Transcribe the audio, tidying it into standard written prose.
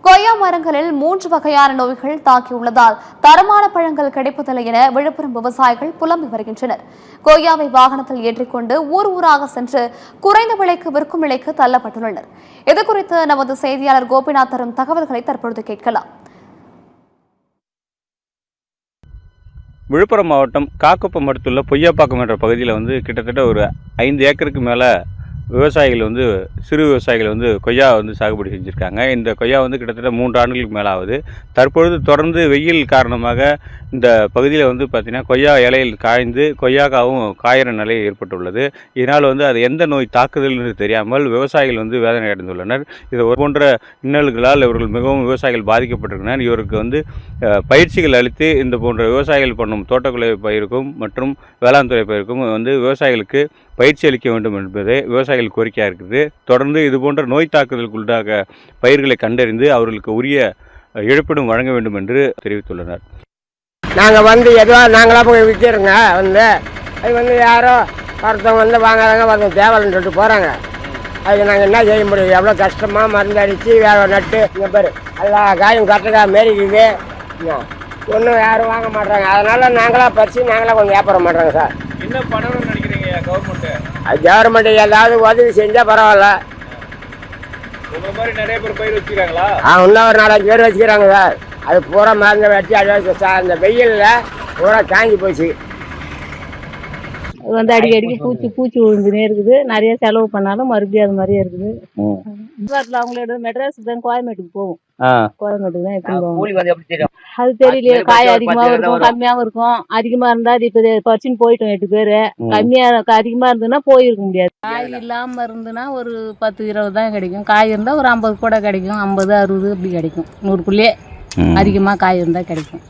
கொய்யா மரங்களில் 3 வகையான நோய்கள் தாக்கியுள்ளதால் தரமான பழங்கள் கிடைப்பதில்லை என விழுப்புரம் விவசாயிகள் புலம்பி வருகின்றனர். கொய்யாவை வாகனத்தில் ஏற்றிக்கொண்டு ஊர் ஊராக சென்று குறைந்த விலைக்கு விற்கும் நிலைக்கு தள்ளப்பட்டுள்ளனர். இதுகுறித்து நமது செய்தியாளர் கோபிநாத் தரும் தகவல்களை தற்பொழுது கேட்கலாம். விழுப்புரம் மாவட்டம் காக்குப்பம் அடுத்துள்ள பொய்யாப்பாக்கம் என்ற பகுதியில் கிட்டத்தட்ட ஒரு 5 ஏக்கருக்கு மேலே விவசாயிகள் சிறு விவசாயிகள் கொய்யா சாகுபடி செஞ்சுருக்காங்க. இந்த கொய்யா கிட்டத்தட்ட 3 ஆண்டுகளுக்கு மேலே ஆகுது. தற்பொழுது தொடர்ந்து வெயில் காரணமாக இந்த பகுதியில் பார்த்திங்கன்னா கொய்யா இலையில் காய்ந்து கொய்யாக்காவும் காயிற நிலை ஏற்பட்டுள்ளது. இதனால் அது எந்த நோய் தாக்குதல் என்று தெரியாமல் விவசாயிகள் வேதனை அடைந்துள்ளனர். இது போன்ற இன்னல்களால் இவர்கள் மிகவும் விவசாயிகள் பாதிக்கப்பட்டிருக்கின்றனர். இவருக்கு பயிற்சிகள் அளித்து இந்த போன்ற விவசாயிகள் பண்ணும் தோட்டக்கலை பயிருக்கும் மற்றும் வேளாண் துறை பயிருக்கும் விவசாயிகளுக்கு பயிற்சி அளிக்க வேண்டும் என்பதே விவசாயிகள் கோரிக்கையாக இருக்குது. தொடர்ந்து இதுபோன்ற நோய் தாக்குதலுக்குள்ளாக பயிர்களை கண்டறிந்து அவர்களுக்கு உரிய இழப்பீடும் வழங்க வேண்டும் என்று தெரிவித்துள்ளனர். நாங்கள் எதுவாக நாங்களாக போய் விற்கிறோங்க. அது யாரோ ஒருத்தவங்க வாங்குறாங்க, ஒருத்தவங்க தேவைன்னு சொல்லிட்டு போகிறாங்க. அதுக்கு நாங்கள் என்ன செய்ய முடியும்? எவ்வளோ கஷ்டமாக மருந்து அடித்து வேலை நட்டு இங்கே பேர் எல்லா காயும் கரெக்டாக மாரிக்குது. ஒன்றும் யாரும் வாங்க மாட்டாங்க. அதனால் நாங்களாக பறித்து நாங்களாக கொஞ்சம் வியாபாரம் பண்ணுறோங்க சார். என்ன பண்ணணும்னு நினைக்கிறீங்க கவர்மெண்ட் ஏதாவது உதவி செஞ்சால் பரவாயில்ல. உங்கள் மாதிரி நிறைய பேர் பயிர் வச்சுக்கிறாங்களா? இன்னும் ஒரு 4-5 பேர் வச்சுக்கிறாங்க சார். அது பூரா மருந்து வச்சு அது சார் இந்த வெயிலில் பூரா காஞ்சி போச்சு. அடிக்கடிக்கு பூச்சி விழுந்துனே இருக்குது. நிறைய செலவு பண்ணாலும் மறுபடியும் அது மாதிரியே இருக்குது. அவங்களோட மெட்ராஸ் தான் கோயம்பேட்டுக்கு போகும். கோயம்பேட்டுக்கு தான் எப்படி அது தெரியலையே. காய் அதிகமாகவும் இருக்கும், கம்மியாகவும் இருக்கும். அதிகமா இருந்தா அது இப்ப பறிச்சுன்னு போயிட்டோம் 8 பேரு. கம்மியா அதிகமா இருந்ததுன்னா போயிருக்க முடியாது. காய் இல்லாம இருந்துன்னா ஒரு 10-20 தான் கிடைக்கும். காய் இருந்தா ஒரு 50 கூட கிடைக்கும். 50-60 இப்படி கிடைக்கும். 100க்குள்ளேயே அதிகமா காய் இருந்தா கிடைக்கும்.